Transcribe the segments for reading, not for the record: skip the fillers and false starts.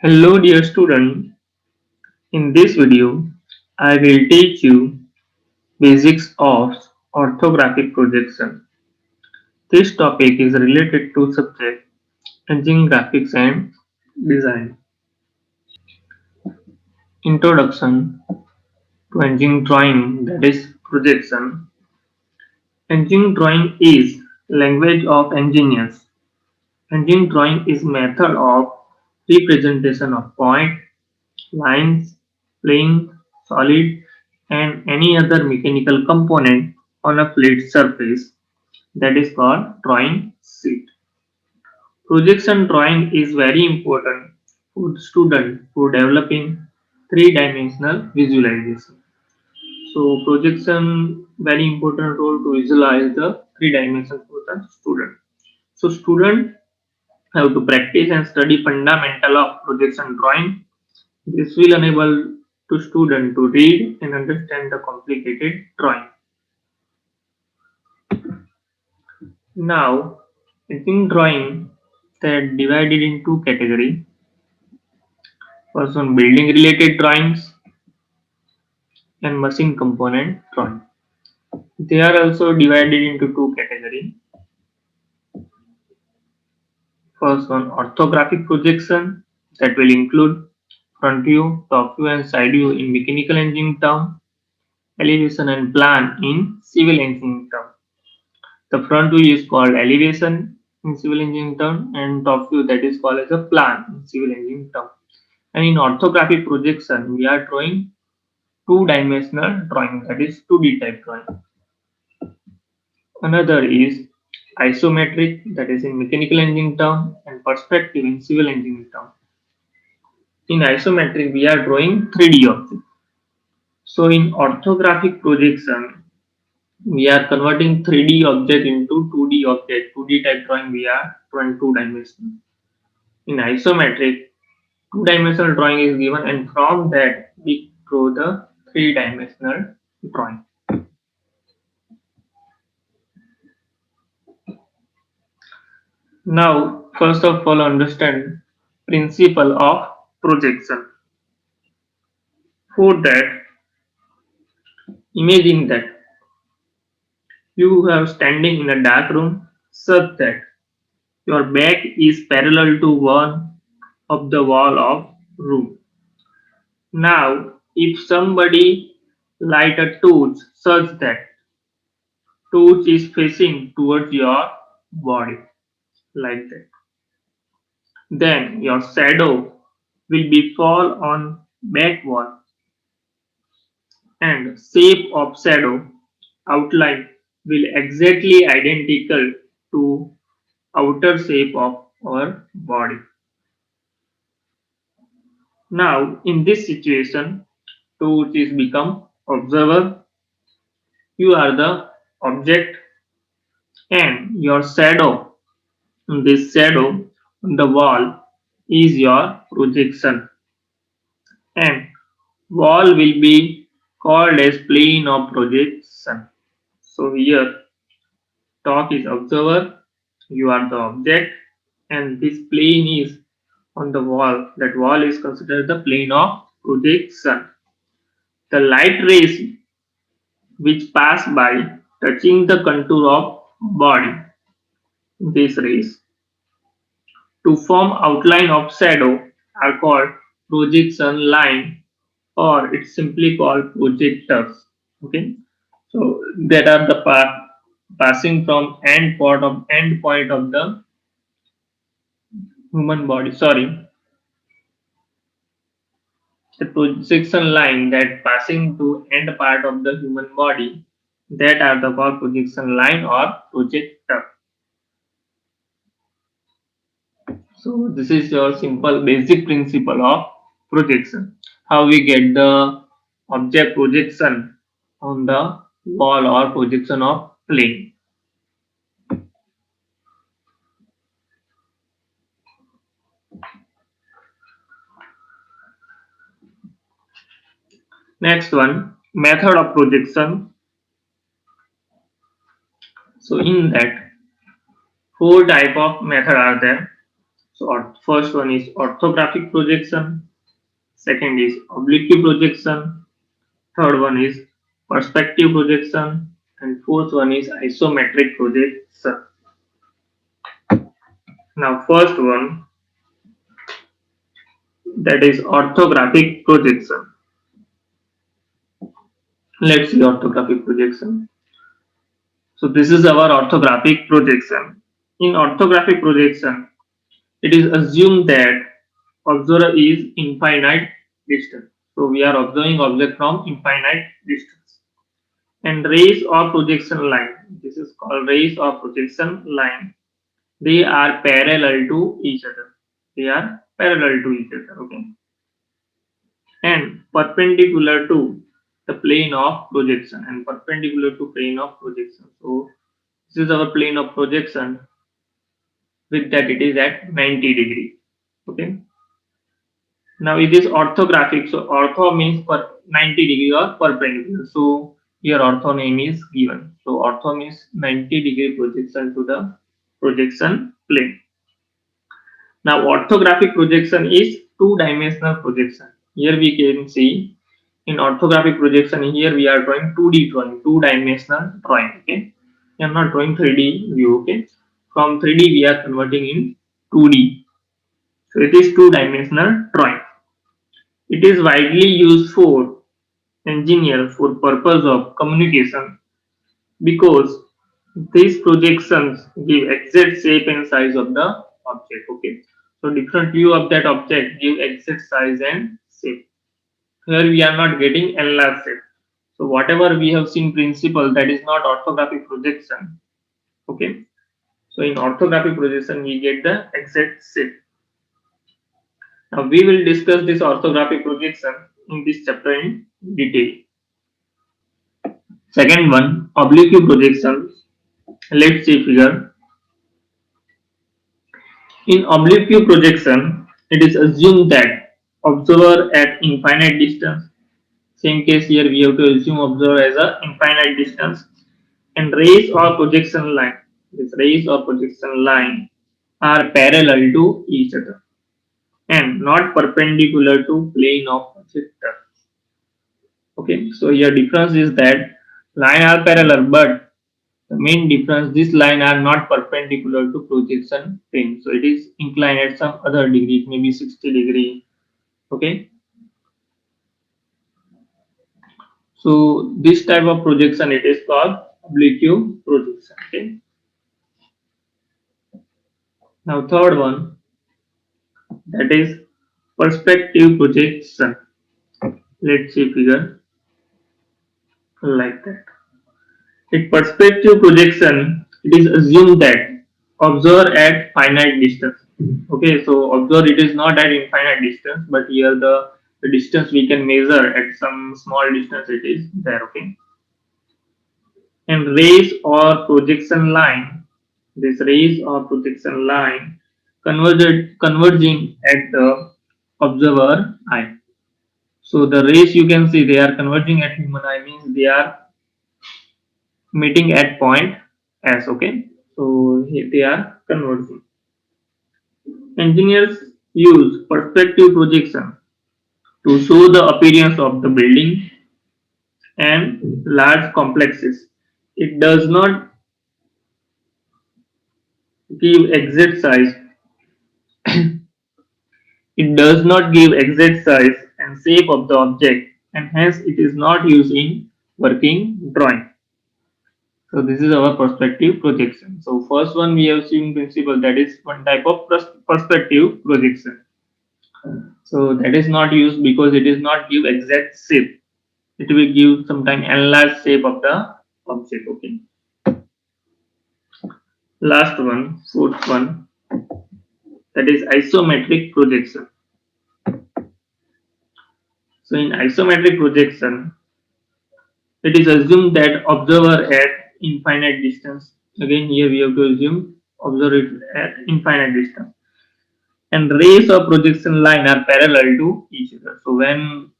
Hello dear student, in this video I will teach you basics of orthographic projection. This topic is related to subject engine graphics and design. Introduction to engine drawing, that is projection. Engine drawing is language of engineers. Engine drawing is method of representation of point, lines, plane, solid, and any other mechanical component on a flat surface, that is called drawing sheet. Projection drawing is very important for students for developing three-dimensional visualization. So projection very important role to visualize the three dimensions for the student. So student have to practice and study fundamental of projection drawing. This will enable to student to read and understand the complicated drawing. Now, in drawing, they are divided in two categories. First one, building related drawings and machine component drawing. They are also divided into two categories. First one, orthographic projection, that will include front view, top view and side view in mechanical engineering term, elevation and plan in civil engineering term. The front view is called elevation in civil engineering term and top view, that is called as a plan in civil engineering term. And in orthographic projection, we are drawing two-dimensional drawing, that is 2D type drawing. Another is isometric, that is in mechanical engineering term, and perspective in civil engineering term. In isometric, we are drawing 3D object. So in orthographic projection, we are converting 3D object into 2D object. 2D type drawing, we are drawing two dimensional. In isometric, two-dimensional drawing is given, and from that we draw the three-dimensional drawing. Now, first of all, understand principle of projection. For that, imagine that you are standing in a dark room such that your back is parallel to one of the wall of room. Now, if somebody light a torch such that torch is facing towards your body like that, then your shadow will be fall on back wall and shape of shadow outline will exactly identical to outer shape of our body. Now in this situation, torch is become observer, you are the object, and your shadow, this shadow on the wall is your projection, and wall will be called as plane of projection. So here top is observer, you are the object, and this plane is on the wall. That wall is considered the plane of projection. The light rays which pass by touching the contour of body, these rays to form outline of shadow are called projection line, or it's simply called projectors. Okay, so that are the path passing from end point of the human body. Sorry, the projection line that passing to end part of the human body, that are the called projection line or projector. So this is your simple basic principle of projection. How we get the object projection on the wall or projection of plane. Next one, method of projection. So in that, four type of method are there. So first one is orthographic projection, second is oblique projection, third one is perspective projection, and fourth one is isometric projection. Now first one, that is orthographic projection. Let's see orthographic projection. So this is our orthographic projection. In orthographic projection, it is assumed that observer is infinite distance. So we are observing object from infinite distance. And rays or projection line, this is called rays or projection line. They are parallel to each other. They are parallel to each other. Okay. And perpendicular to the plane of projection and perpendicular to plane of projection. So this is our plane of projection. With that it is at 90 degree. Okay. Now it is orthographic. So ortho means per 90 degree or perpendicular. So here ortho name is given. So ortho means 90 degree projection to the projection plane. Now orthographic projection is two-dimensional projection. Here we can see in orthographic projection, here we are drawing 2D drawing, two-dimensional drawing. Okay, we are not drawing 3D view. Okay, from 3D we are converting in 2D. So it is two-dimensional drawing. It is widely used for engineers for purpose of communication because these projections give exact shape and size of the object. Okay, so different view of that object give exact size and shape. Here we are not getting enlarged shape. So whatever we have seen principle, that is not orthographic projection. Okay, so in orthographic projection we get the exact shape. Now we will discuss this orthographic projection in this chapter in detail. Second one, oblique projection. Let's see figure. In oblique projection, it is assumed that observer at infinite distance. Same case here we have to assume observer as a infinite distance, and rays or projection line. This rays or projection line are parallel to each other and not perpendicular to plane of projector. Okay, so here difference is that line are parallel, but the main difference, this line are not perpendicular to projection plane. So it is inclined at some other degree, maybe 60 degree. Okay. So this type of projection, it is called oblique projection. Okay. Now third one, that is perspective projection. Let's see figure like that. In perspective projection, it is assumed that observe at finite distance. Okay, so observe it is not at infinite distance, but here the distance we can measure at some small distance it is there. Okay, and rays or projection line, this rays or projection line converging at the observer eye. So the rays you can see they are converging at human eye, means they are meeting at point S. Okay, so here they are converging. Engineers use perspective projection to show the appearance of the building and large complexes. It does not give exact size. It does not give exact size and shape of the object, and hence it is not used in working drawing. So this is our perspective projection. So first one we have seen principle, that is one type of perspective projection. So that is not used because it is not give exact shape. It will give sometime enlarged shape of the object. Okay. Last one, fourth one, that is isometric projection. So in isometric projection, it is assumed that observer at infinite distance. Again here we have to assume observer it at infinite distance, and rays of projection line are parallel to each other. So when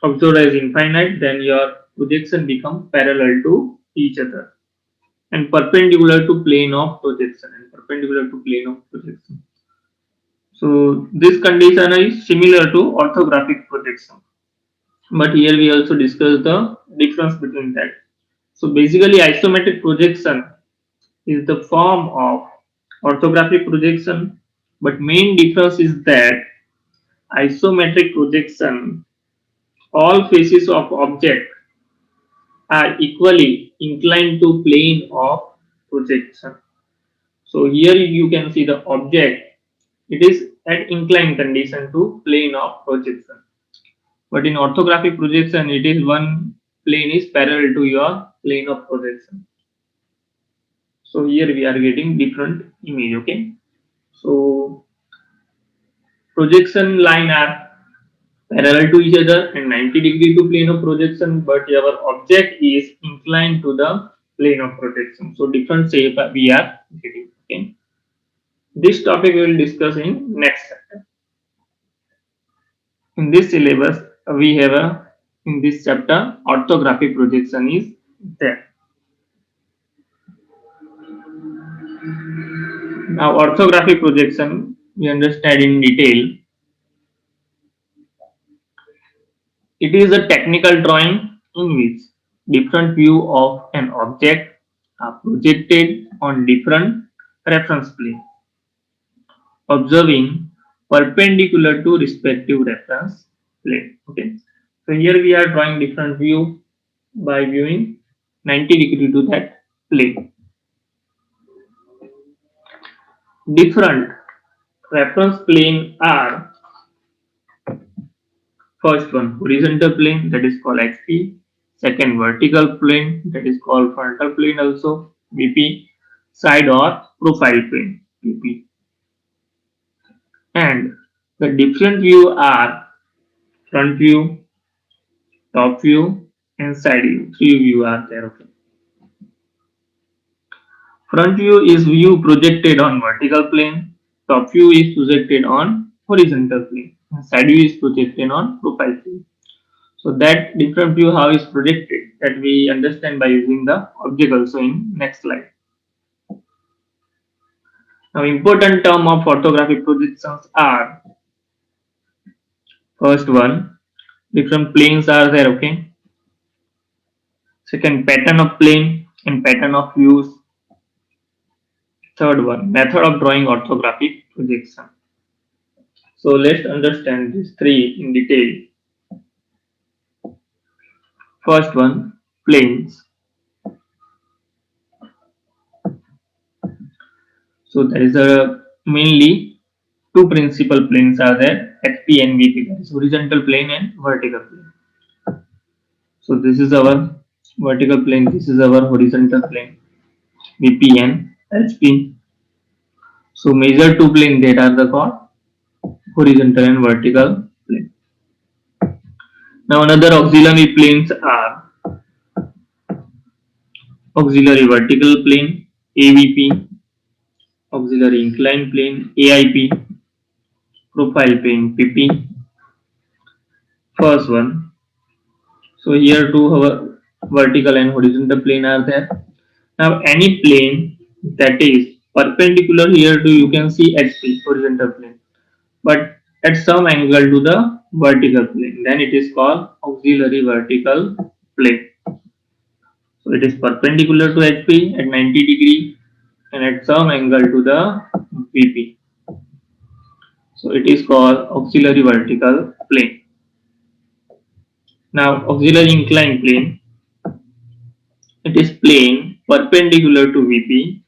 observer is infinite, then your projection become parallel to each other and perpendicular to plane of projection. So this condition is similar to orthographic projection, but here we also discuss the difference between that. So basically, isometric projection is the form of orthographic projection, but main difference is that isometric projection, all faces of object are equally inclined to plane of projection. So here you can see the object, it is at inclined condition to plane of projection. But in orthographic projection, it is one plane is parallel to your plane of projection. So here we are getting different image. Okay. So projection line are parallel to each other and 90 degree to plane of projection, but our object is inclined to the plane of projection. So different shape we are getting. Okay. This topic we will discuss in next chapter. In this syllabus, we have a in this chapter orthographic projection is there. Now orthographic projection we understand in detail. It is a technical drawing in which different view of an object are projected on different reference plane, observing perpendicular to respective reference plane. Okay. So here we are drawing different view by viewing 90 degree to that plane. Different reference plane are first one horizontal plane, that is called HP. Second vertical plane, that is called frontal plane also VP. Side or profile plane PP. And the different view are front view, top view and side view. Three view are there. Okay. Front view is view projected on vertical plane. Top view is projected on horizontal plane. And side view is projected on profile plane. So that different view how is projected, that we understand by using the object also in next slide. Now important term of orthographic projections are first one, different planes are there. Okay. Second, pattern of plane and pattern of views. Third one, method of drawing orthographic projection. So let's understand these three in detail. First one, planes. So there is a mainly two principal planes are there, HP and VP, that is horizontal plane and vertical plane. So this is our vertical plane, this is our horizontal plane, VP and HP. So major two plane that are the called horizontal and vertical plane. Now another auxiliary planes are auxiliary vertical plane AVP, auxiliary inclined plane AIP, profile plane PP. First one. So here two vertical and horizontal plane are there. Now any plane that is perpendicular here to you can see HP horizontal plane, but at some angle to the vertical plane, then it is called auxiliary vertical plane. So it is perpendicular to HP at 90 degree and at some angle to the VP. So it is called auxiliary vertical plane. Now auxiliary inclined plane, it is plane perpendicular to VP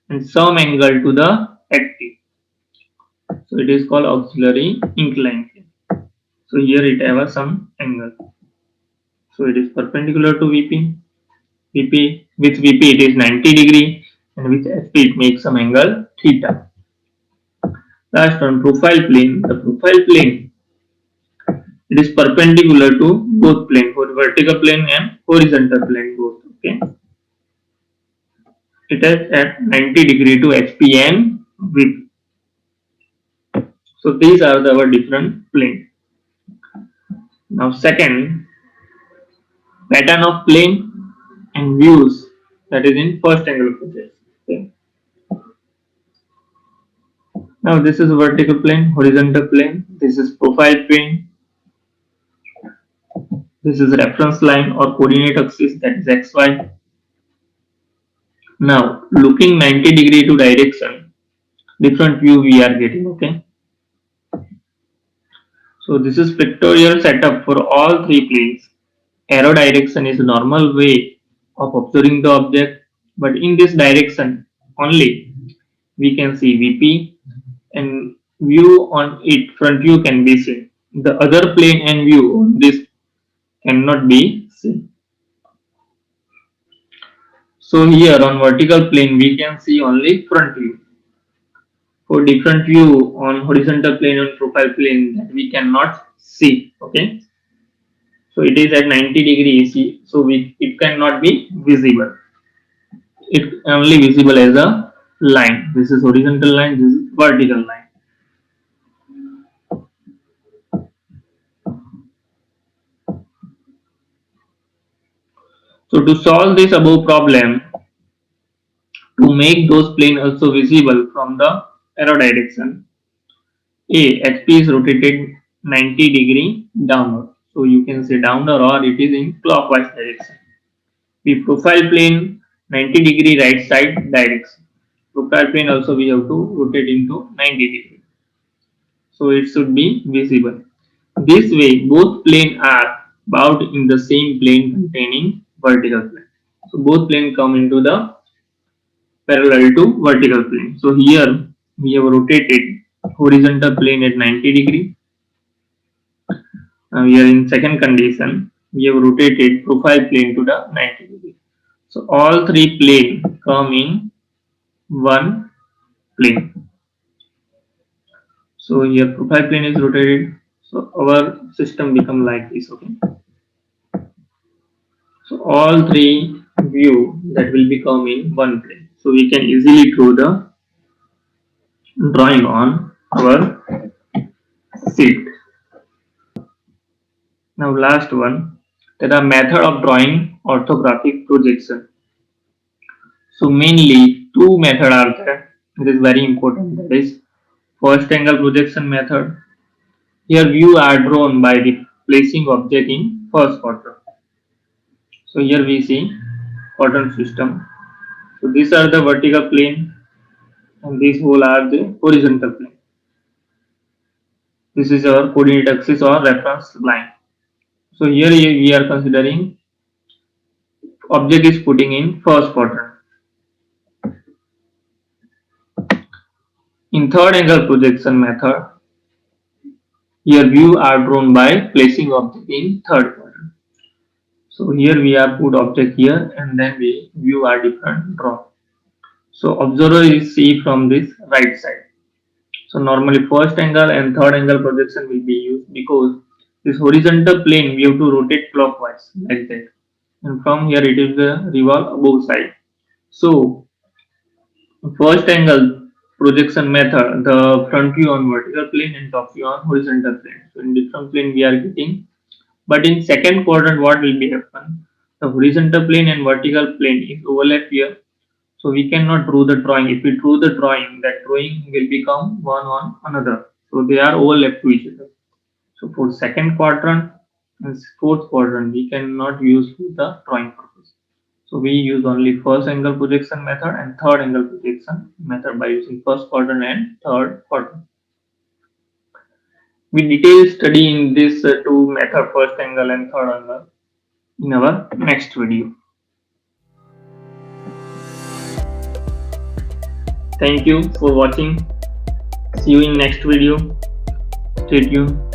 and some angle to the HP. So it is called auxiliary inclined plane. So here it has some angle. So it is perpendicular to VP. VP with VP it is 90 degree and with HP it makes some angle theta. Last one, profile plane. The profile plane, it is perpendicular to both plane, both vertical plane and horizontal plane both. Okay. It is at 90 degree to HP and VP. So these are our different plane. Now second, pattern of plane and views, that is in first angle projection. Okay. Now this is vertical plane, horizontal plane, this is profile plane, this is reference line or coordinate axis, that is xy. Now looking 90 degree to direction, different view we are getting, okay. So this is pictorial setup for all three planes. Arrow direction is a normal way of observing the object, but in this direction only we can see VP and view on it, front view can be seen. The other plane and view on this cannot be seen. So here on vertical plane we can see only front view. For different view on horizontal plane and profile plane that we cannot see, okay. So it is at 90 degrees, so it cannot be visible. It only visible as a line. This is horizontal line, this is vertical line. So to solve this above problem, to make those plane also visible from the arrow direction, HP is rotated 90 degree downward. So you can say downward or it is in clockwise direction. The profile plane 90 degree right side direction. Profile plane also we have to rotate into 90 degree. So it should be visible. This way both plane are bowed in the same plane containing vertical plane. So both plane come into the parallel to vertical plane. So here we have rotated horizontal plane at 90 degree. Now here in second condition we have rotated profile plane to the 90 degree. So all three plane come in one plane. So here profile plane is rotated. So our system become like this, okay. So all three view that will become in one plane. So we can easily draw the drawing on our sheet. Now last one, there are method of drawing orthographic projection. So mainly two method are there. It is very important. That is first angle projection method. Here view are drawn by the placing object in first quadrant. So here we see quadrant system. So these are the vertical plane and these whole are the horizontal plane. This is our coordinate axis or reference line. So here we are considering object is putting in first quadrant. In third angle projection method, here view are drawn by placing object in third quadrant. So here we are put object here and then we view are different drawn. So observer is see from this right side. So normally first angle and third angle projection will be used because this horizontal plane we have to rotate clockwise like that, and from here it is the revolve above side. So first angle projection method, the front view on vertical plane and top view on horizontal plane. So in different plane we are getting, but in second quadrant what will be happen? The horizontal plane and vertical plane is overlap here. So we cannot draw the drawing. If we draw the drawing, that drawing will become one on another. So they are overlap to each other. So for second quadrant and fourth quadrant, we cannot use the drawing purpose. So we use only first angle projection method and third angle projection method by using first quadrant and third quadrant. We detail study in this two method, first angle and third angle, in our next video. Thank you for watching. See you in next video. Stay tuned.